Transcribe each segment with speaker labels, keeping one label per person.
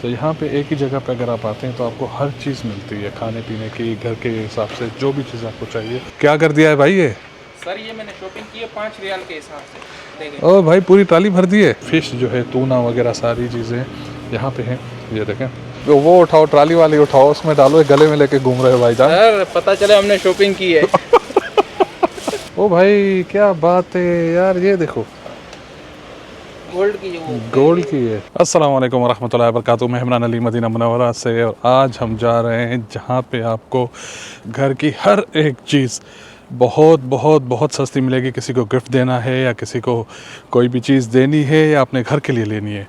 Speaker 1: तो यहाँ पे एक ही जगह पे अगर आप आते हैं तो आपको हर चीज़ मिलती है, खाने पीने की, घर के हिसाब से जो भी चीज़ आपको चाहिए। क्या कर दिया है भाई ये?
Speaker 2: सर ये मैंने शॉपिंग की है 5 रियाल के हिसाब से, देखें।
Speaker 1: ओ भाई पूरी ट्राली भर दी है। फिश जो है, टूना वगैरह सारी चीज़ें यहाँ पे हैं। ये देखें, तो वो उठाओ, ट्राली वाली उठाओ, उसमें डालो, गले में लेके घूम रहे हो भाई जान।
Speaker 2: सर पता चले हमने शॉपिंग की है।
Speaker 1: ओ भाई क्या बात है यार, ये देखो
Speaker 2: गोल्ड की जो
Speaker 1: गोल्ड की है। अस्सलाम वालेकुम वरहमतुल्लाहि वबरकातुहू। मैं इमरान अली मदीना मुनव्वरा से, और आज हम जा रहे हैं जहाँ पे आपको घर की हर एक चीज़ बहुत बहुत बहुत सस्ती मिलेगी। किसी को गिफ्ट देना है या किसी को कोई भी चीज़ देनी है या अपने घर के लिए लेनी है,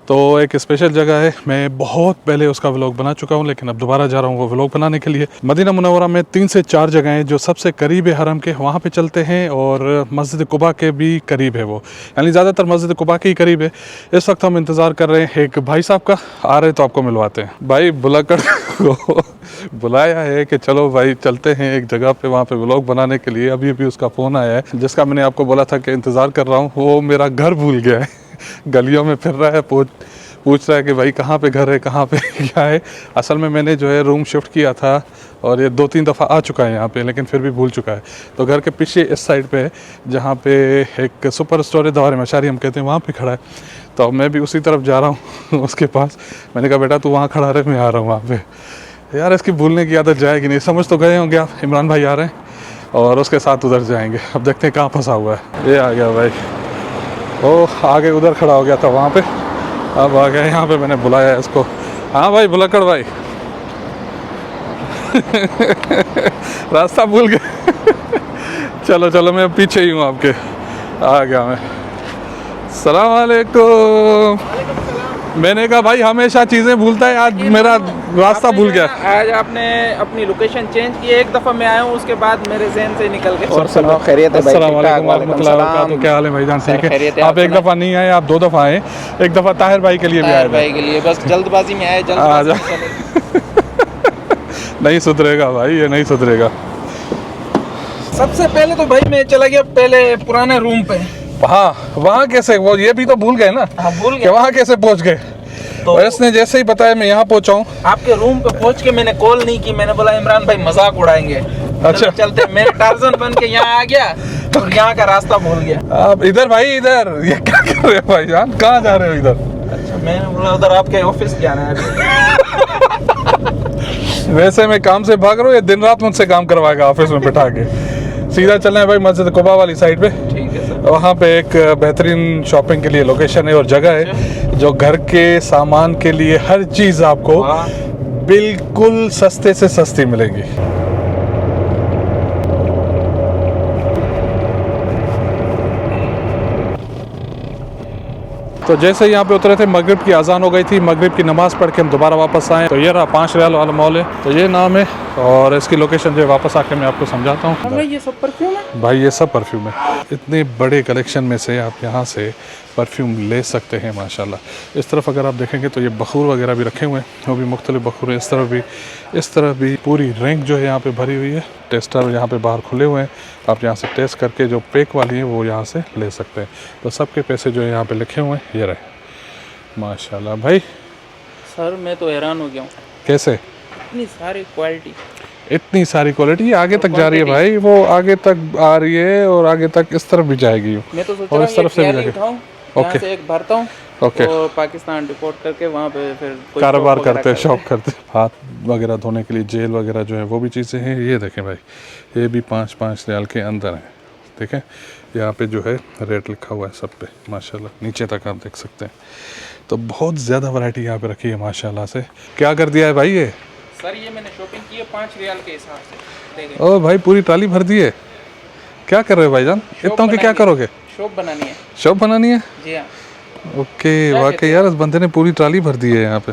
Speaker 1: तो एक स्पेशल जगह है। मैं बहुत पहले उसका व्लॉग बना चुका हूँ, लेकिन अब दोबारा जा रहा हूँ वो व्लॉग बनाने के लिए। मदीना मुनव्वरा में 3 से 4 जगह हैं जो सबसे करीब है हरम के, वहाँ पे चलते हैं। और मस्जिद कुबा के भी करीब है वो, यानी ज़्यादातर मस्जिद कुबा के ही करीब है। इस वक्त हम इंतज़ार कर रहे हैं एक भाई साहब का, आ रहे तो आपको मिलवाते हैं। भाई बुलाकर को बुलाया है कि चलो भाई चलते हैं एक जगह पे, वहाँ पे व्लॉग बनाने के लिए। अभी अभी उसका फ़ोन आया है, जिसका मैंने आपको बोला था कि इंतज़ार कर रहा हूँ। वो मेरा घर भूल गया है, गलियों में फिर रहा है, पूछ रहा है कि भाई कहाँ पे घर है, कहाँ पे क्या है। असल में मैंने जो है रूम शिफ्ट किया था और ये 2-3 दफ़ा आ चुका है यहाँ पे, लेकिन फिर भी भूल चुका है। तो घर के पीछे इस साइड पे है, जहाँ पे एक सुपर स्टोर है, दवार मशारी हम कहते हैं, वहाँ पे खड़ा है। तो मैं भी उसी तरफ जा रहा हूँ उसके पास। मैंने कहा बेटा तू वहाँ खड़ा रहे, मैं आ रहा हूँ वहाँ पे। यार इसकी भूलने की आदत जाएगी नहीं। समझ तो गए होंगे आप, इमरान भाई आ रहे हैं और उसके साथ उधर जाएंगे। अब देखते हैं कहाँ फंसा हुआ है। ये आ गया भाई, ओ आगे उधर खड़ा हो गया था वहाँ पे, अब आ गया यहाँ पे। मैंने बुलाया इसको। हाँ भाई बुलक्कड़ भाई रास्ता भूल गए। चलो चलो मैं पीछे ही हूँ आपके, आ गया मैं। सलाम वालेकुम। मैंने कहा भाई हमेशा चीज़ें भूलता है, आज मेरा रास्ता भूल गया।
Speaker 2: आज आपने अपनी लोकेशन चेंज की। एक दफ़ा मैं आया हूँ, उसके बाद मेरे जहन से निकल गए।
Speaker 3: और सुनाओ, खैरियत है भाई?
Speaker 1: अस्सलाम वालेकुम वरहमतुल्लाहि वबरकातुहू। क्या हाल है भाईजान? ठीक है। आप एक दफ़ा नहीं आए, आप 2 दफ़ा आए। एक दफ़ा ताहिर भाई के लिए भी आए
Speaker 2: भाई के लिए बस जल्दबाजी में आए,
Speaker 1: आ जा। नहीं सुधरेगा भाई, ये नहीं सुधरेगा।
Speaker 2: सबसे पहले तो भाई मैं चला गया पहले पुराने रूम पे।
Speaker 1: हाँ वहाँ कैसे, वो ये भी तो भूल गए ना।
Speaker 2: हाँ भूल
Speaker 1: कि
Speaker 2: गया।
Speaker 1: वहाँ कैसे पहुँच गए? तो इसने जैसे ही बताया मैं यहाँ पहुँचा हूँ।
Speaker 2: आपके रूम पे पहुँच के मैंने कॉल नहीं की, मैंने बोला इमरान भाई मजाक उड़ाएंगे।
Speaker 1: अच्छा
Speaker 2: चलते, मैं टार्जन बन के यहाँ आ गया और यहाँ का रास्ता भूल गया।
Speaker 1: आप इधर भाई, इधर ये क्या कर रहे हो भाई जान? कहाँ जा रहे हो इधर?
Speaker 2: अच्छा मैंने बोला उधर आपके ऑफिस जाना है।
Speaker 1: वैसे मैं काम से भाग रहा हूँ, ये दिन रात मुझसे काम करवाएगा ऑफिस में बिठा के। सीधा चलना है भाई मस्जिद कुबा वाली साइड पे।
Speaker 2: ठीक है सर।
Speaker 1: वहाँ पे एक बेहतरीन शॉपिंग के लिए लोकेशन है और जगह है, जो घर के सामान के लिए हर चीज़ आपको बिल्कुल सस्ते से सस्ती मिलेगी। तो जैसे यहाँ पे उतरे थे, मगरिब की अजान हो गई थी। मगरिब की नमाज़ पढ़ के हम दोबारा वापस आए। तो ये रहा 5 रियाल वाला मॉल है, तो ये नाम है। और इसकी लोकेशन जो है वापस आके मैं आपको समझाता हूँ।
Speaker 2: भाई ये सब परफ्यूम है?
Speaker 1: भाई ये सब परफ्यूम है। इतने बड़े कलेक्शन में से आप यहाँ से परफ्यूम ले सकते हैं माशाल्लाह। इस तरफ अगर आप देखेंगे तो ये बखूर वगैरह भी रखे हुए हैं, वो भी मुख्तलिफ बखूर हैं। इस तरफ भी पूरी रैंक जो है यहाँ पे भरी हुई है। टेस्टर यहाँ पे बाहर खुले हुए हैं, आप यहाँ से टेस्ट करके जो पैक वाली है वो यहाँ से ले सकते हैं। तो सबके पैसे जो है यहाँ पे लिखे हुए हैं, ये रहे माशाल्लाह। भाई
Speaker 2: सर मैं तो हैरान हो गया हूँ,
Speaker 1: कैसे
Speaker 2: इतनी सारी क्वालिटी,
Speaker 1: इतनी सारी क्वालिटी। ये आगे तक जा रही है भाई, वो आगे तक आ रही है और आगे तक इस तरफ भी जाएगी।
Speaker 2: मैं तो सोच
Speaker 1: और
Speaker 2: रहा
Speaker 1: इस तरफ से भी जाएगी।
Speaker 2: ओके से एक भरता हूँ,
Speaker 1: ओके
Speaker 2: और पाकिस्तान रिपोर्ट करके वहाँ पे फिर कोई
Speaker 1: कारोबार
Speaker 2: शॉप वगैरह
Speaker 1: करते हैं, शॉप करते हैं। हाथ वगैरह धोने के लिए जेल वगैरह जो है वो भी चीज़ें हैं। ये देखें भाई, ये भी 5-5 रियाल के अंदर हैं। देखें यहाँ पे जो है रेट लिखा हुआ है सब पे माशाल्लाह, नीचे तक आप देख सकते हैं। तो बहुत ज़्यादा वैरायटी यहाँ पे रखी है माशाल्लाह से। क्या कर दिया है भाई ये?
Speaker 2: सर ये मैंने शॉपिंग की है 5 रियाल के हिसाब से, देखें।
Speaker 1: ओ भाई पूरी ट्राली भर दी है। क्या कर रहे हो भाईजान? इतना के क्या करोगे?
Speaker 2: शॉप बनानी है।
Speaker 1: शॉप बनानी है?
Speaker 2: जी हाँ।
Speaker 1: ओके वाकई यार, इस बंदे ने पूरी ट्राली भर दी है यहाँ पे।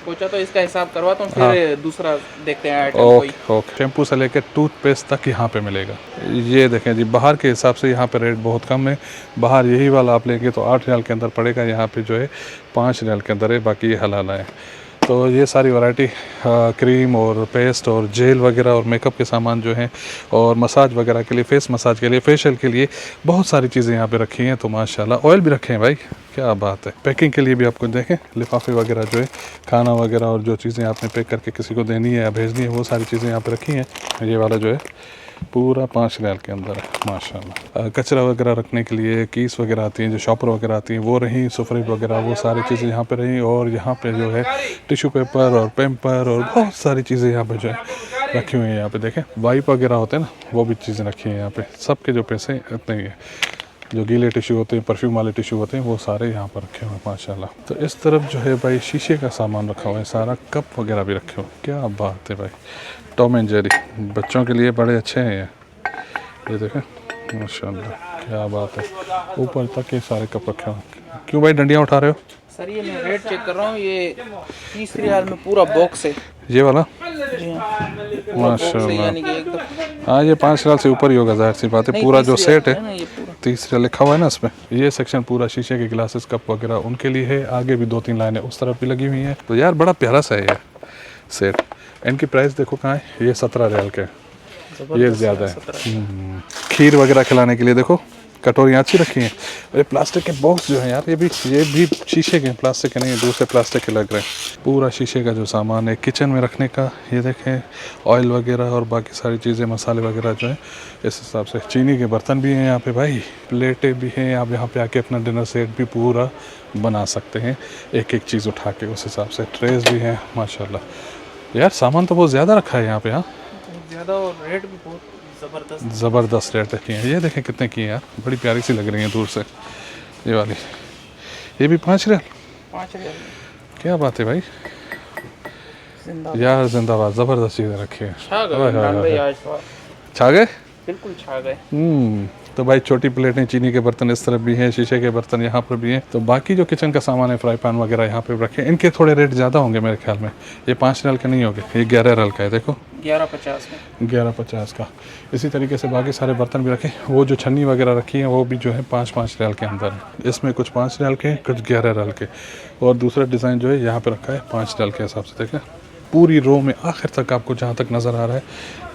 Speaker 2: सोचा तो इसका हिसाब करवाता हूँ, फिर दूसरा देखते हैं आइटम कोई।
Speaker 1: ओके शैम्पू से लेकर टूथपेस्ट तक यहाँ पे मिलेगा। ये देखें जी, बाहर के हिसाब से यहाँ पे रेट बहुत कम है। बाहर यही वाला आप लेंगे तो 8 रियाल के अंदर पड़ेगा, यहाँ पे जो है 5 रियाल के अंदर है। बाकी ये हलाला है। तो ये सारी वैरायटी क्रीम और पेस्ट और जेल वगैरह और मेकअप के सामान जो हैं और मसाज वगैरह के लिए, फेस मसाज के लिए, फेशियल के लिए बहुत सारी चीज़ें यहाँ पे रखी हैं। तो माशाल्लाह ऑयल भी रखे हैं भाई, क्या बात है। पैकिंग के लिए भी आपको देखें लिफाफे वगैरह जो है, खाना वगैरह और जो चीज़ें आपने पैक करके किसी को देनी है या भेजनी है वो सारी चीज़ें यहाँ पे रखी हैं। ये वाला जो है पूरा 5 रियाल के अंदर है माशाल्लाह। कचरा वगैरह रखने के लिए कीस वगैरह आती हैं, जो शॉपर वगैरह आती हैं वो रहीं, सुफरीट वगैरह वो सारी चीज़ें यहाँ पे रहीं। और यहाँ पे जो है टिश्यू पेपर और पेम्पर और बहुत सारी चीज़ें यहाँ पे जो है रखी हुई हैं। यहाँ पे देखें वाइप वगैरह होते हैं ना, वो भी चीज़ें रखी हैं यहाँ पे। सबके जो पैसे इतने ही है, जो गीले टिश्यू होते हैं, परफ्यूम वाले टिश्यू होते हैं, वो सारे यहाँ पर रखे हुए हैं माशाल्लाह। तो इस तरफ जो है भाई शीशे का सामान रखा हुआ है सारा, कप वगैरह भी रखे हुए हैं। क्या बात है भाई, टॉम एंड जेरी बच्चों के लिए बड़े अच्छे हैं ये देखें माशाल्लाह, क्या बात है। ऊपर तक ये सारे कप रखे हुए हैं। क्यों भाई डंडियाँ उठा रहे हो?
Speaker 2: सर ये मैं रेट चेक कर रहा हूँ, ये 30 रियाल में पूरा बॉक्स है।
Speaker 1: ये वाला
Speaker 2: जी हाँ,
Speaker 1: माशाल्लाह,
Speaker 2: यानी कि एकदम
Speaker 1: हाँ ये 5 रियाल से ऊपर ही होगा, जाहिर सी बात है। पूरा जो सेट है
Speaker 2: ना ये पूरा
Speaker 1: 30 रियाल लिखा हुआ है ना इसमें। ये सेक्शन पूरा शीशे के गिलासेस कप वगैरह उनके लिए है। आगे भी 2-3 लाइनें उस तरफ भी लगी हुई हैं। तो यार बड़ा प्यारा सा है ये सेट। इनकी प्राइस देखो कहाँ है, ये 17 रियाल के, ये ज़्यादा है। खीर वगैरह खिलाने के लिए देखो कटोरियाँ अच्छी रखी हैं। ये प्लास्टिक के बॉक्स जो हैं यार, ये भी शीशे के, प्लास्टिक के नहीं, दूसरे प्लास्टिक के लग रहे हैं। पूरा शीशे का जो सामान है किचन में रखने का, ये देखें ऑयल वगैरह और बाकी सारी चीज़ें, मसाले वगैरह जो हैं इस हिसाब से। चीनी के बर्तन भी हैं यहाँ पे भाई, प्लेटें भी हैं। आप यहाँ पे आके अपना डिनर सेट भी पूरा बना सकते हैं एक एक चीज़ उठा के, उस हिसाब से। ट्रेस भी हैं माशाल्लाह। यार सामान तो बहुत ज़्यादा रखा है यहाँ पे। हाँ
Speaker 2: ज़्यादा, और रेट भी बहुत
Speaker 1: ज़बरदस्त रेट रखी हैं। ये देखें कितने की है यार, बड़ी प्यारी सी लग रही हैं दूर से। ये वाली ये भी 5 रियाल,
Speaker 2: 5 रियाल।
Speaker 1: क्या बात है भाई, यार जिंदाबाद, ज़बरदस्त चीज़ें रखी हैं। छा गए,
Speaker 2: बिल्कुल छा गए।
Speaker 1: तो भाई छोटी प्लेटें, चीनी के बर्तन इस तरफ भी हैं, शीशे के बर्तन यहाँ पर भी हैं। तो बाकी जो किचन का सामान है, फ्राई पैन वगैरह यहाँ पे रखे हैं। इनके थोड़े रेट ज़्यादा होंगे मेरे ख्याल में, ये 5 रियाल के नहीं होंगे, ये 11 रियाल का है। देखो
Speaker 2: 11.50 में,
Speaker 1: 11.50 का। इसी तरीके से बाकी सारे बर्तन भी रखे। वो जो छन्नी वगैरह रखी है वो भी जो है 5-5 रियाल के अंदर है। इसमें कुछ 5 रियाल के, कुछ 11 रियाल के। और दूसरा डिज़ाइन जो है यहाँ पे रखा है 5 रियाल के हिसाब से। देखें पूरी रो में आखिर तक आपको जहाँ तक नज़र आ रहा है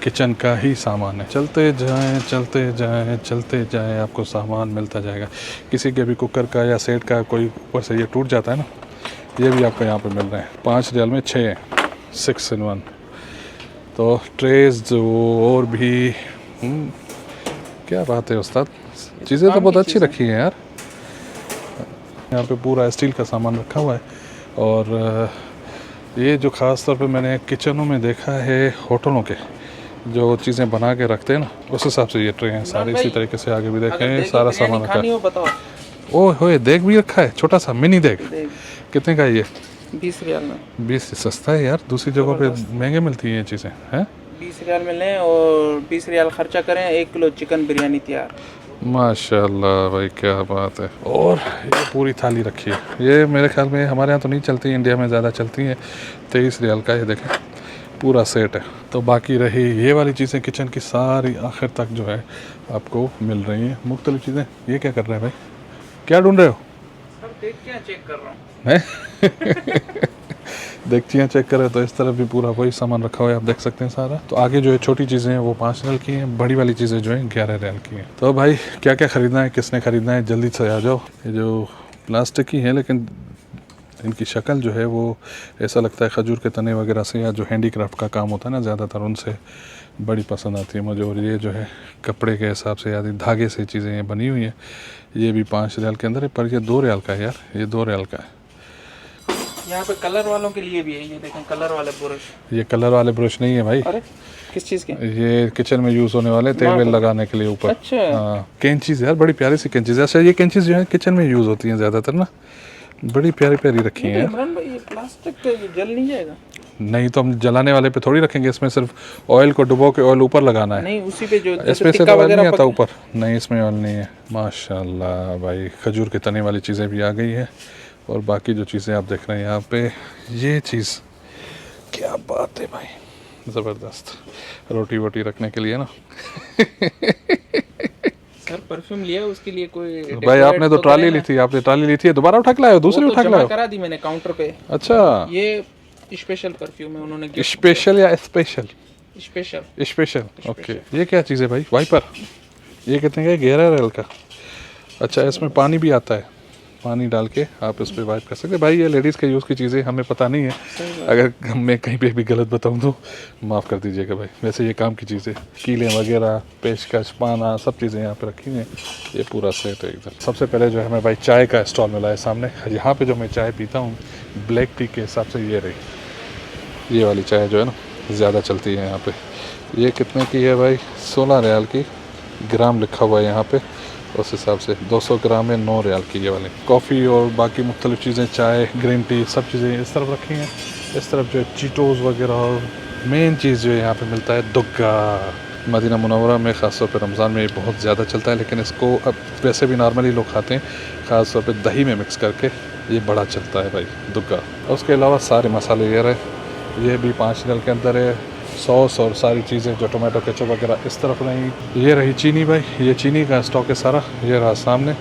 Speaker 1: किचन का ही सामान है। चलते जाएं चलते जाएं चलते जाएं, आपको सामान मिलता जाएगा। किसी के भी कुकर का या सेट का कोई ऊपर से ये टूट जाता है ना, ये भी आपको यहाँ पे मिल रहे हैं 5 रियाल में 6 6 in 1। तो ट्रेस जो और भी क्या बात है उस्ताद, चीज़ें तो बहुत अच्छी रखी हैं यार। यहाँ पे पूरा स्टील का सामान रखा हुआ है। और ये जो ख़ास तौर पे मैंने किचनों में देखा है, होटलों के जो चीज़ें बना के रखते हैं ना, उस हिसाब से ये ट्रे हैं सारे। इसी तरीके से आगे भी देखें सारा सामान रखा है। ओह होए, देग भी रखा है, छोटा सा मिनी देग। कितने का है ये?
Speaker 2: 20 रियाल में।
Speaker 1: 20 सस्ता है यार, दूसरी जगहों पे महंगे मिलती हैं ये चीज़ें हैं।
Speaker 2: 20 रियाल में लें और 20 रियाल खर्चा करें, 1 किलो चिकन बिरयानी तैयार।
Speaker 1: माशाल्लाह भाई, क्या बात है। और ये पूरी थाली रखी है, ये मेरे ख्याल में हमारे यहाँ तो नहीं चलती, इंडिया में ज़्यादा चलती हैं। 23 रियाल का ये देखें पूरा सेट है। तो बाकी रही ये वाली चीज़ें किचन की सारी आखिर तक जो है आपको मिल रही हैं मुख्तलिफ चीज़ें। ये क्या कर रहे हैं भाई, क्या ढूंढ रहे हो?
Speaker 2: सब देखिए चेक कर रहा हूँ।
Speaker 1: देखचियाँ चेक करें तो इस तरफ भी पूरा वही सामान रखा हुआ है, आप देख सकते हैं सारा। तो आगे जो है छोटी चीज़ें हैं वो 5 रियाल की हैं, बड़ी वाली चीज़ें जो हैं 11 रियाल की हैं। तो भाई क्या क्या ख़रीदना है, किसने ख़रीदना है, जल्दी से आ जाओ। ये जो प्लास्टिक की हैं लेकिन इनकी शक्ल जो है वो ऐसा लगता है खजूर के तने वगैरह से, या जो हैंडीक्राफ्ट का काम होता है ना ज़्यादातर, उनसे बड़ी पसंद आती है मुझे। और ये जो है कपड़े के हिसाब से या धागे से चीज़ें ये बनी हुई हैं। ये भी 5 रियाल के अंदर है, पर ये 2 रियाल का है यार, ये 2 रियाल का है।
Speaker 2: यहाँ पे कलर वालों के लिए भी है, ये देखें कलर वाले ब्रश।
Speaker 1: ये कलर वाले ब्रश नहीं है भाई।
Speaker 2: अरे किस चीज़ के?
Speaker 1: ये किचन में यूज़ होने वाले तेल वेल लगाने के लिए ऊपर।
Speaker 2: अच्छा
Speaker 1: हाँ, कैंचीज़ यार, बड़ी प्यारी सी कैंचीज़। अच्छा ये कैंचीज़ जो है किचन में यूज़ होती हैं ज़्यादातर ना, बड़ी प्यारी प्यारी रखी हैं।
Speaker 2: इमरान भाई ये प्लास्टिक का ये जल नहीं जाएगा?
Speaker 1: नहीं तो हम जलाने वाले पे थोड़ी रखेंगे, इसमें सिर्फ ऑयल को डुबो के ऑयल ऊपर लगाना है।
Speaker 2: नहीं उसी पे जो
Speaker 1: इसमें से ऑयल नहीं आता ऊपर, नहीं इसमें ऑयल नहीं है। माशाल्लाह भाई, खजूर के तने वाली चीज़ें भी आ गई हैं। और बाकी जो चीज़ें आप देख रहे हैं यहाँ पे, ये चीज़ क्या बात है भाई, ज़बरदस्त। रोटी वोटी रखने के लिए ना।
Speaker 2: सर परफ्यूम लिया उसके लिए कोई
Speaker 1: भाई आपने तो ट्राली ली थी, आपने ट्राली ली थी, दोबारा उठा के लाए हो? दूसरी उठा के लाए हो?
Speaker 2: करा दी मैंने काउंटर पे।
Speaker 1: अच्छा
Speaker 2: ये स्पेशल परफ्यूम है उन्होंने gift
Speaker 1: स्पेशल या स्पेशल?
Speaker 2: किया। स्पेशल।
Speaker 1: Special, okay. ये क्या चीज़ है भाई? वाइपर। ये कितने का है? 11 रियाल का। अच्छा, इसमें पानी भी आता है, पानी डाल के आप इस पर वाइप कर सकते हैं। भाई ये लेडीज़ के यूज़ की चीज़ें हमें पता नहीं है, अगर मैं कहीं पे भी गलत बताऊं तो माफ़ कर दीजिएगा भाई। वैसे ये काम की चीज़ें, कीलें वगैरह, पेचकश, पाना, सब चीज़ें यहाँ पे रखी हैं। ये पूरा सेट है एकदम। सबसे पहले जो है हमें भाई चाय का स्टॉल मिला है सामने। यहाँ पे जो मैं चाय पीता हूँ ब्लैक टी के हिसाब से ये रही, ये वाली चाय जो है ना ज़्यादा चलती है यहाँ पे। ये कितने की है भाई? 16 रियाल की, ग्राम लिखा हुआ है यहाँ पे, उस हिसाब से 200 ग्राम में 9 रियाल की ये वाली। कॉफ़ी और बाकी मुख्तलिफ़ चीज़ें, चाय, ग्रीन टी, सब चीज़ें इस तरफ रखी हैं। इस तरफ जो है चीटोज़ वगैरह, और मेन चीज़ जो है यहाँ पे मिलता है दुग्गा। मदीना मुनव्वरा में ख़ास तौर पे रमज़ान में ये बहुत ज़्यादा चलता है, लेकिन इसको अब वैसे भी नॉर्मली लोग खाते हैं, ख़ास तौर पे दही में मिक्स करके, ये बड़ा चलता है भाई दुग्गा। उसके अलावा सारे मसाले ये रहे, ये भी 5 रियाल के अंदर है। सॉस और सारी चीज़ें जो टोमेटो केचप वगैरह इस तरफ रही। ये रही चीनी भाई, ये चीनी का स्टॉक है सारा, ये रहा सामने।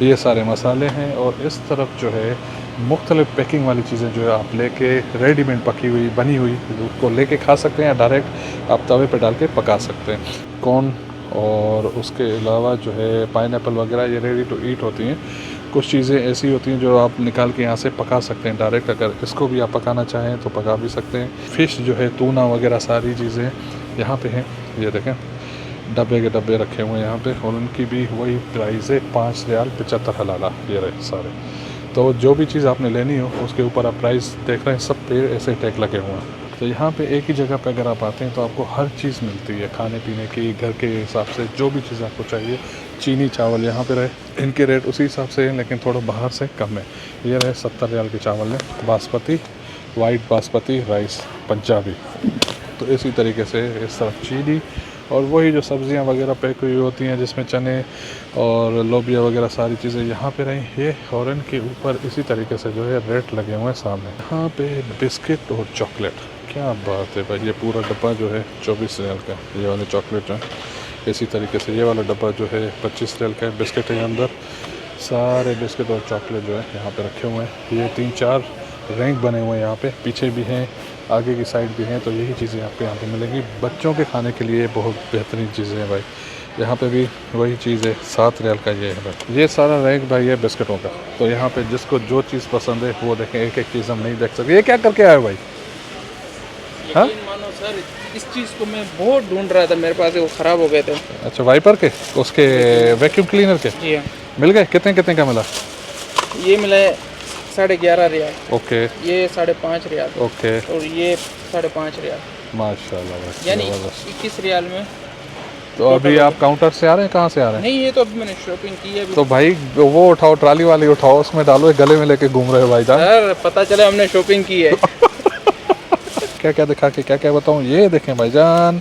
Speaker 1: ये सारे मसाले हैं, और इस तरफ जो है मुख्तलिफ़ पैकिंग वाली चीज़ें जो है आप लेके, रेडीमेड पकी हुई बनी हुई को लेके खा सकते हैं, या डायरेक्ट आप तवे पे डाल के पका सकते हैं। कॉर्न और उसके अलावा जो है पाइनएप्पल वगैरह, ये रेडी टू ईट होती हैं। कुछ चीज़ें ऐसी होती हैं जो आप निकाल के यहाँ से पका सकते हैं डायरेक्ट, अगर इसको भी आप पकाना चाहें तो पका भी सकते हैं। फ़िश जो है, टूना वगैरह सारी चीज़ें यहाँ पे हैं। ये देखें डब्बे के डब्बे रखे हुए हैं यहाँ पे, और उनकी भी वही प्राइस है, 5 रियाल 75 हलाला। ये रहे सारे। तो जो भी चीज़ आपने लेनी हो उसके ऊपर आप प्राइस देख रहे हैं, सब पे ऐसे टैग लगे हुए हैं। तो यहाँ पे एक ही जगह पे अगर आप आते हैं तो आपको हर चीज़ मिलती है, खाने पीने की, घर के हिसाब से जो भी चीज़ आपको चाहिए। चीनी चावल यहाँ पे रहे, इनके रेट उसी हिसाब से हैं, लेकिन थोड़ा बाहर से कम है। ये रहे 70 रियाल के चावल है, बासमती, वाइट बासमती राइस, पंजाबी। तो इसी तरीके से इस तरफ चीनी, और वही जो सब्ज़ियाँ वगैरह पैक हुई होती हैं जिसमें चने और लोबिया वगैरह सारी चीज़ें यहाँ पे रही। ये और इनके ऊपर इसी तरीके से जो है रेट लगे हुए हैं सामने। यहाँ पे बिस्किट और चॉकलेट, क्या बात है भाई। ये पूरा डब्बा जो है 24 रियाल का, ये वाले चॉकलेट जो है। इसी तरीके से ये वाला डब्बा जो है 25 रियाल का है। बिस्किट है अंदर, सारे बिस्किट और चॉकलेट जो है यहाँ पे रखे हुए हैं। ये 3-4 रैंक बने हुए हैं यहाँ पे, पीछे भी हैं, आगे की साइड भी हैं। तो यही चीज़ें आपको यहाँ पे मिलेंगी। बच्चों के खाने के लिए बहुत बेहतरीन चीज़ें हैं भाई। यहाँ पे भी वही चीज़ है, 7 रियाल का ये है भाई। ये सारा रैंक भाई है बिस्किटों का। तो यहाँ पे जिसको जो चीज़ पसंद है वो देखें, एक एक चीज़ हम नहीं देख सकते। ये क्या करके आए हो भाई? हाँ?
Speaker 2: यकीन मानो सर, इस चीज़ को मैं बहुत ढूंढ रहा था, मेरे पास वो ख़राब हो गए थे।
Speaker 1: अच्छा, वाइपर के, उसके वैक्यूम क्लीनर के
Speaker 2: जी हाँ,
Speaker 1: मिल गए? कितने कितने का मिला?
Speaker 2: ये मिला है 11.5 रियाल,
Speaker 1: ओके,
Speaker 2: ये 5.5 रियाल,
Speaker 1: ओके,
Speaker 2: और ये 5.5 रियाल,
Speaker 1: माशाल्लाह भाई,
Speaker 2: यानी
Speaker 1: ज़बरदस्त।
Speaker 2: 21 रियाल में।
Speaker 1: तो अभी आप काउंटर से आ रहे हैं, कहाँ से आ रहे हैं?
Speaker 2: नहीं, ये तो अभी मैंने शॉपिंग की है अभी।
Speaker 1: तो भाई वो उठाओ, ट्राली वाली उठाओ, उसमें डालो, ये गले में लेके घूम रहे हो भाई जान।
Speaker 2: सर पता चले हमने शॉपिंग की है।
Speaker 1: क्या क्या दिखा के क्या क्या बताऊँ? ये देखें भाईजान,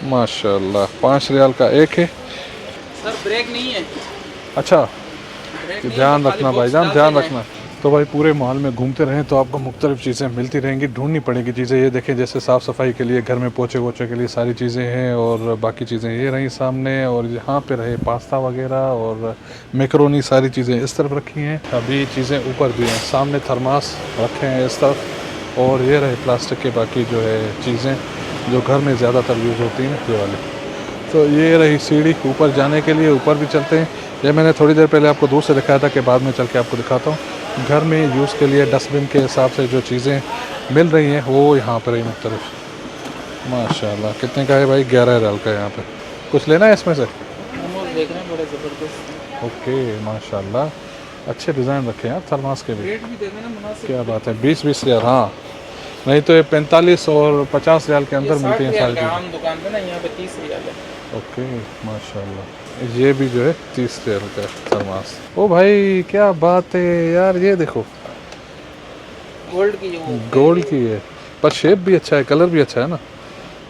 Speaker 1: माशाल्लाह 5 रियाल का एक है।
Speaker 2: सर ब्रेक नहीं है,
Speaker 1: अच्छा,
Speaker 2: ब्रेक नहीं है,
Speaker 1: ध्यान
Speaker 2: तो खाली
Speaker 1: रखना
Speaker 2: बॉक्स
Speaker 1: भाईजान,
Speaker 2: डालते
Speaker 1: ध्यान
Speaker 2: जाएं।
Speaker 1: रखना। तो भाई पूरे मॉल में घूमते रहें तो आपको मुख्तलिफ़ चीज़ें मिलती रहेंगी, ढूंढनी पड़ेगी चीज़ें। ये देखें, जैसे साफ़ सफाई के लिए घर में पोछे वोछे के लिए सारी चीज़ें हैं, और बाकी चीज़ें ये रही सामने। और यहाँ पे रहे पास्ता वगैरह और मैकरोनी, सारी चीज़ें इस तरफ रखी हैं। अभी चीज़ें ऊपर भी हैं, सामने थर्मास रखे हैं इस तरफ, और ये रहे प्लास्टिक के बाकी जो है चीज़ें जो घर में ज़्यादातर यूज़ होती हैं, ये वाली। तो ये रही सीढ़ी ऊपर जाने के लिए, ऊपर भी चलते हैं। ये मैंने थोड़ी देर पहले आपको दूर से दिखाया था कि बाद में चल के आपको दिखाता हूँ। घर में यूज़ के लिए डस्टबिन के हिसाब से जो चीज़ें मिल रही हैं वो यहाँ पर ही मुख्तलिफ। माशाल्लाह, कितने का है भाई? 11 रियाल का है यहाँ पे। कुछ लेना है इसमें से?
Speaker 2: मोमोज देख रहे हैं, बड़े ज़बरदस्त।
Speaker 1: ओके, माशाल्लाह, अच्छे डिज़ाइन रखे हैं यार थर्मास के भी।
Speaker 2: रेट भी देख रहे हैं ना, मुनासिब।
Speaker 1: क्या बात है, 20-20 रियाल। हाँ, नहीं तो ये 45 और 50 रियाल के अंदर मिलती हैं सारी चीज़ें।
Speaker 2: आम दुकान पे ना, यहाँ पे 30 रियाल है।
Speaker 1: ओके, माशाल्लाह। ये भी जो है 30 रियाल का थर्मास। ओ भाई क्या बात है यार, ये देखो
Speaker 2: गोल्ड की जो
Speaker 1: गोल्ड की है, पर शेप भी अच्छा है, कलर भी अच्छा है ना।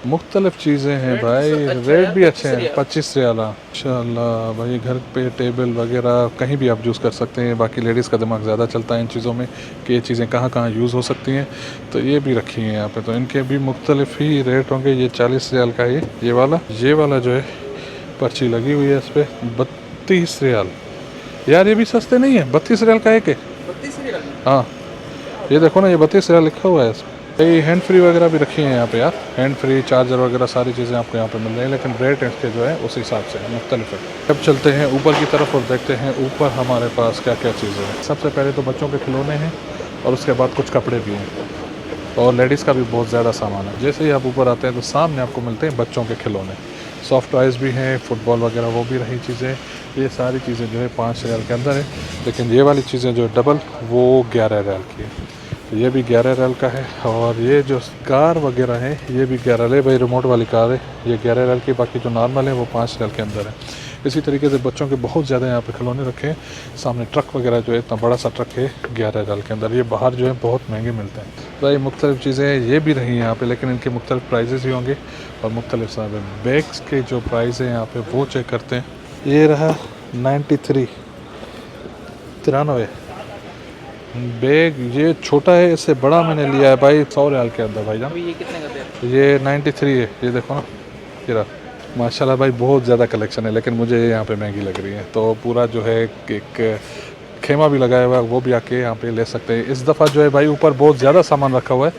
Speaker 1: मुख्तलिफ चीज़ें हैं
Speaker 2: रेट भी
Speaker 1: भाई,
Speaker 2: सब अच्छा
Speaker 1: रेट
Speaker 2: है,
Speaker 1: भी अच्छे
Speaker 2: 25
Speaker 1: हैं।
Speaker 2: रियाल।
Speaker 1: 25 रियाल इंशाल्लाह भाई। घर पे टेबल वगैरह कहीं भी आप यूज़ कर सकते हैं। बाकी लेडीज़ का दिमाग ज़्यादा चलता है इन चीज़ों में कि ये चीज़ें कहाँ कहाँ यूज़ हो सकती हैं। तो ये भी रखी हैं यहाँ पे, तो इनके भी मुख्तलिफ ही रेट होंगे। ये 40 रियाल का है ये वाला जो है पर्ची लगी हुई है इस पर 32 रियाल। यार ये भी सस्ते नहीं है, 32 रियाल का एक है।
Speaker 2: 32 रियाल।
Speaker 1: हाँ, ये देखो ना, ये 32 रियाल लिखा हुआ है इसमें। ये हैंड फ्री वगैरह भी रखी हैं यहाँ पे यार, हैंड फ्री चार्जर वगैरह सारी चीज़ें आपको यहाँ पे मिल रही हैं, लेकिन रेट इसके जो है उस हिसाब से मुख्तलिफ है। अब चलते हैं ऊपर की तरफ और देखते हैं ऊपर हमारे पास क्या क्या चीज़ें हैं। सबसे पहले तो बच्चों के खिलौने हैं और उसके बाद कुछ कपड़े भी हैं और लेडीज़ का भी बहुत ज़्यादा सामान है। जैसे ही आप ऊपर आते हैं तो सामने आपको मिलते हैं बच्चों के खिलौने, सॉफ्ट टॉयज़ भी हैं, फुटबॉल वगैरह वो भी रही चीज़ें। ये सारी चीज़ें जो है 5 रियाल के अंदर है, लेकिन ये वाली चीज़ें जो डबल वो 11 रियाल की है। ये भी 11 रियाल का है। और ये जो कार वगैरह है ये भी 11 है भाई, रिमोट वाली कार है, ये 11 रियाल की। बाकी जो नॉर्मल है वो 5 रियाल के अंदर है। इसी तरीके से बच्चों के बहुत ज़्यादा यहाँ पे खिलौने रखे हैं। सामने ट्रक वगैरह जो है, इतना बड़ा सा ट्रक है 11 रियाल के अंदर। ये बाहर जो है बहुत महंगे मिलते हैं भाई। मुख्तलिफ़ चीज़ें ये भी रही हैं यहाँ पे, लेकिन इनके मुख्तलिफ प्राइजेज़ ही होंगे और मुख्तलिफ सारे बैग्स के जो प्राइस हैं यहाँ पे वो चेक करते हैं। ये रहा 93 बैग, ये छोटा है, इससे बड़ा मैंने लिया है भाई 100 रियाल के अंदर भाई जान।
Speaker 2: ये कितने का दे रहे
Speaker 1: ये 93 है, ये देखो ना, ये रहा। माशाल्लाह भाई बहुत ज़्यादा कलेक्शन है, लेकिन मुझे यहाँ पे महंगी लग रही है। तो पूरा जो है एक खेमा भी लगाया हुआ है, वो भी आके यहाँ पे ले सकते हैं। इस दफ़ा जो है भाई ऊपर बहुत ज़्यादा सामान रखा हुआ है,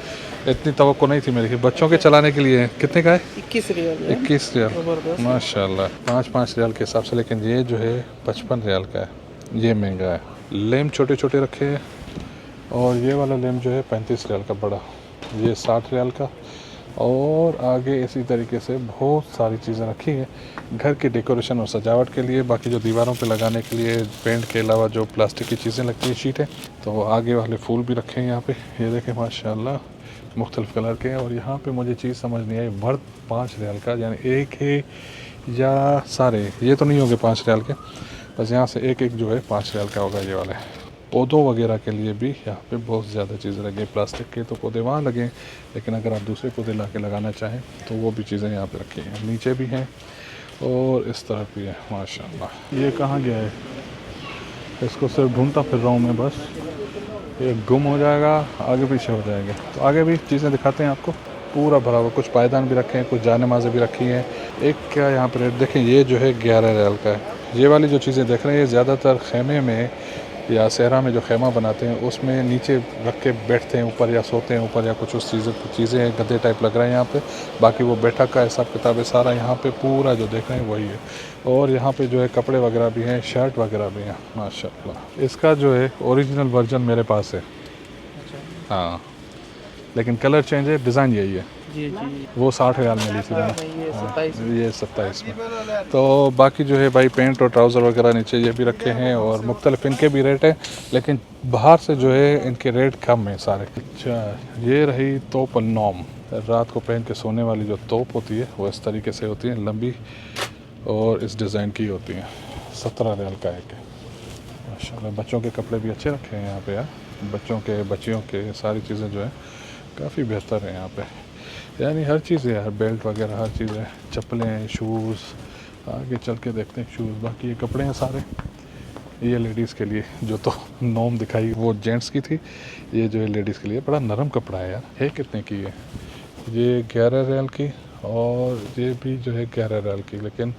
Speaker 1: इतनी तवक्को नहीं थी मेरी। बच्चों के चलाने के लिए कितने का है?
Speaker 2: 21 रियाल
Speaker 1: 21 रियाल
Speaker 2: ज़बरदस्त।
Speaker 1: माशाल्लाह, 5-5 रियाल के हिसाब से। लेकिन ये जो है 55 रियाल का है, ये महंगा है। लेम छोटे छोटे रखे हैं और ये वाला लेम जो है 35 रियाल का बड़ा, ये 60 रियाल का। और आगे इसी तरीके से बहुत सारी चीज़ें रखी हैं घर की डेकोरेशन और सजावट के लिए। बाकी जो दीवारों पे लगाने के लिए पेंट के अलावा जो प्लास्टिक की चीज़ें लगती हैं, शीट है, तो आगे वाले फूल भी रखे हैं यहाँ पे। ये देखें माशाल्लाह मुख्तलिफ़ कलर के हैं। और यहाँ पे मुझे चीज़ समझ नहीं आई, वर्थ 5 रियाल का, यानी एक है या सारे? ये तो नहीं होंगे 5 रियाल के, बस यहाँ से एक एक जो है 5 रियाल का होगा ये वाले। पौधों वगैरह के लिए भी यहाँ पे बहुत ज़्यादा चीज़ें लगी। प्लास्टिक के तो पौधे वहाँ लगे, लेकिन अगर आप दूसरे पौधे ला के लगाना चाहें तो वो भी चीज़ें यहाँ पे रखी हैं। नीचे भी हैं और इस तरफ भी है माशाल्लाह। ये कहाँ गया है? इसको सिर्फ ढूंढता फिर रहा हूँ मैं, बस ये गुम हो जाएगा, आगे पीछे हो जाएगा। तो आगे भी चीज़ें दिखाते हैं आपको, पूरा भरा हुआ। कुछ पायदान भी रखे हैं, कुछ जानेमाज़ें भी रखी हैं। एक क्या यहाँ पर रेट देखें, ये जो है 11 रियाल का है। ये वाली जो चीज़ें देख रहे हैं, ज़्यादातर खेमे में या सहरा में जो खेमा बनाते हैं उसमें नीचे रख के बैठते हैं ऊपर, या सोते हैं ऊपर, या कुछ उस चीज़ें गद्दे टाइप लग रहे हैं यहाँ पे। बाकी वो बैठक का हिसाब किताब है सारा यहाँ पे, पूरा जो देख रहे हैं वही है। और यहाँ पे जो है कपड़े वगैरह भी हैं, शर्ट वगैरह भी हैं माशाल्लाह। इसका जो है ओरिजिनल वर्जन मेरे पास है,
Speaker 2: अच्छा।
Speaker 1: हाँ, लेकिन कलर चेंज है, डिज़ाइन यही है।
Speaker 2: जी जी।
Speaker 1: वो 60 रियाल में ली थी मैंने,
Speaker 2: ये 27
Speaker 1: ये 27 में। तो बाकी जो है भाई पेंट और ट्राउज़र वगैरह नीचे ये भी रखे हैं और मुख्तलिफ इनके भी रेट हैं, लेकिन बाहर से जो है इनके रेट कम है सारे। अच्छा, ये रही तोप नॉम, रात को पहन के सोने वाली जो तोप होती है वो इस तरीके से होती है, लंबी और इस डिज़ाइन की होती है। 17 रियाल का एक है माशाल्लाह। बच्चों के कपड़े भी अच्छे रखे हैं यहाँ पे यार, बच्चों के बच्चियों के सारी चीज़ें जो है काफ़ी बेहतर है यहाँ पे, यानी हर चीज़ है यार, बेल्ट वगैरह हर चीज़ है, चप्पलें हैं, शूज़। आगे चल के देखते हैं शूज़। बाकी ये कपड़े हैं सारे, ये लेडीज़ के लिए। जो तो नॉम दिखाई वो जेंट्स की थी, ये जो है लेडीज़ के लिए। बड़ा नरम कपड़ा है यार। है कितने की है? ये 11 रियाल की, और ये भी जो है 11 रियाल की। लेकिन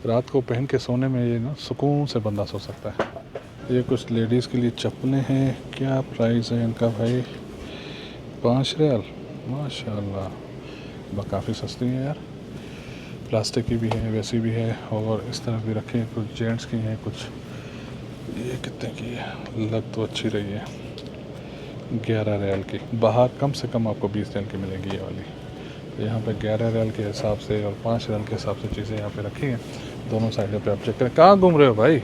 Speaker 1: रात को पहन के सोने में ये ना सुकून से बंदा सो सकता है। ये कुछ लेडीज़ के लिए चप्पलें हैं। क्या प्राइस है इनका भाई? 5 रियाल माशाल्लाह, काफ़ी सस्ती है यार। प्लास्टिक की भी है, वैसी भी है, और इस तरफ भी रखे हैं। कुछ जेंट्स की हैं, कुछ। ये कितने की है? लग तो अच्छी रही है, 11 रियाल की। बाहर कम से कम आपको 20 रियाल की मिलेगी ये वाली। तो यहाँ पे 11 रियाल के हिसाब से और 5 रियाल के हिसाब से चीज़ें यहाँ पे रखी हैं। दोनों साइडों पे आप चेक करें। कहाँ घूम रहे हो भाई?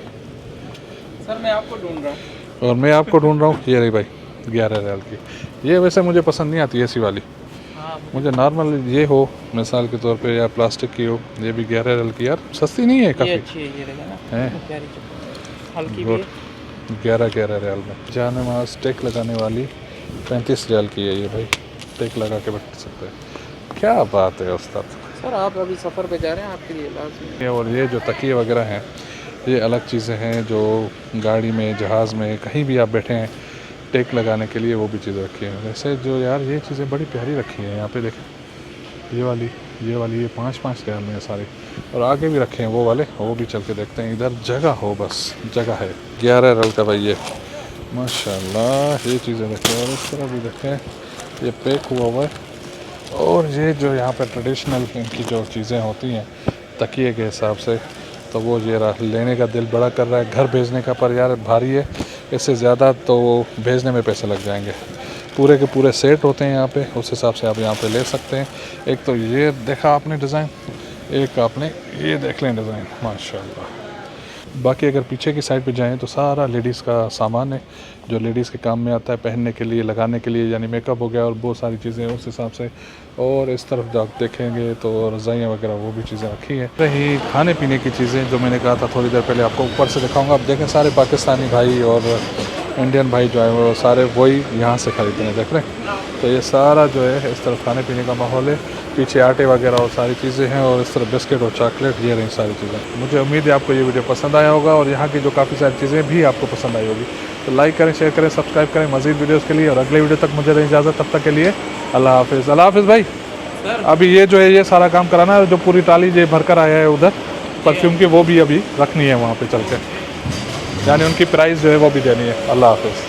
Speaker 2: सर मैं आपको ढूंढ रहा हूँ।
Speaker 1: और मैं आपको ढूंढ रहा हूँ। ये रही भाई 11 रियाल की। ये वैसे मुझे पसंद नहीं आती ऐसी वाली,
Speaker 2: हाँ
Speaker 1: मुझे नॉर्मल ये हो मिसाल के तौर पे, या प्लास्टिक की हो। ये भी 11 रियाल की यार, सस्ती नहीं है
Speaker 2: ये
Speaker 1: काफ़ी
Speaker 2: अच्छी है, ये रहेगा ना,
Speaker 1: है।
Speaker 2: प्यारी चप्पल, हल्की भी
Speaker 1: गुड,
Speaker 2: है।
Speaker 1: 11 रियाल में। जानेमाज़ टेक लगाने वाली 35 रियाल की है ये भाई, टेक लगा के बैठ सकते हैं। क्या बात है उस्ताद।
Speaker 2: सर आप अभी सफ़र पे जा रहे हैं, आपके लिए लाजमी।
Speaker 1: और ये जो तकिए वगैरह हैं, ये अलग चीज़ें हैं जो गाड़ी में, जहाज़ में, कहीं भी आप बैठे हैं टेक लगाने के लिए वो भी चीज़ें रखी हैं। वैसे जो यार ये चीज़ें बड़ी प्यारी रखी हैं यहाँ पे देखें। ये वाली ये 5-5 रियाल में है सारी। और आगे भी रखे हैं वो वाले, वो भी चल के देखते हैं। इधर जगह हो, बस जगह है। 11 रियाल का भाई ये माशाल्लाह ये चीज़ें देखें, और इस तरह भी देखें ये पैक हुआ हुआ है। और ये जो यहाँ पे ट्रेडिशनल इनकी जो चीज़ें होती हैं तकिए के हिसाब से, तो वो ये रहा, लेने का दिल बड़ा कर रहा है घर भेजने का, पर यार भारी है, इससे ज़्यादा तो भेजने में पैसे लग जाएंगे। पूरे के पूरे सेट होते हैं यहाँ पे, उस हिसाब से आप यहाँ पे ले सकते हैं। एक तो ये देखा आपने डिज़ाइन, एक आपने ये देख लें डिज़ाइन, माशाल्लाह। बाकी अगर पीछे की साइड पे जाएं तो सारा लेडीज़ का सामान है जो लेडीज़ के काम में आता है, पहनने के लिए, लगाने के लिए, यानी मेकअप हो गया और बहुत सारी चीज़ें उस हिसाब से। और इस तरफ जब आप देखेंगे तो रज़ाइयाँ वगैरह वो भी चीज़ें रखी हैं। रही खाने पीने की चीज़ें जो मैंने कहा था थोड़ी देर पहले आपको ऊपर से दिखाऊंगा। आप देखें सारे पाकिस्तानी भाई और इंडियन भाई जो है वो सारे वही यहाँ से ख़रीदते हैं, देख रहे हैं। तो ये सारा जो है इस तरफ खाने पीने का माहौल है, पीछे आटे वगैरह और सारी चीज़ें हैं, और इस तरफ बिस्किट और चॉकलेट, ये रही सारी चीज़ें। मुझे उम्मीद है आपको ये वीडियो पसंद आया होगा और यहाँ की जो काफ़ी सारी चीज़ें भी आपको पसंद आई होगी। तो लाइक करें, शेयर करें, सब्सक्राइब करें मज़ीद वीडियोज़ के लिए। और अगले वीडियो तक मुझे दें इजाज़त, तब तक के लिए अल्लाह हाफिज़। अल्लाह हाफिज़ भाई। अभी ये जो है ये सारा काम कराना है, जो पूरी ट्राली ये भर कर आया है उधर परफ्यूम की, वो भी अभी रखनी है वहाँ पर चल के, यानी उनकी प्राइस जो है वो भी देनी है। अल्लाह हाफिज़।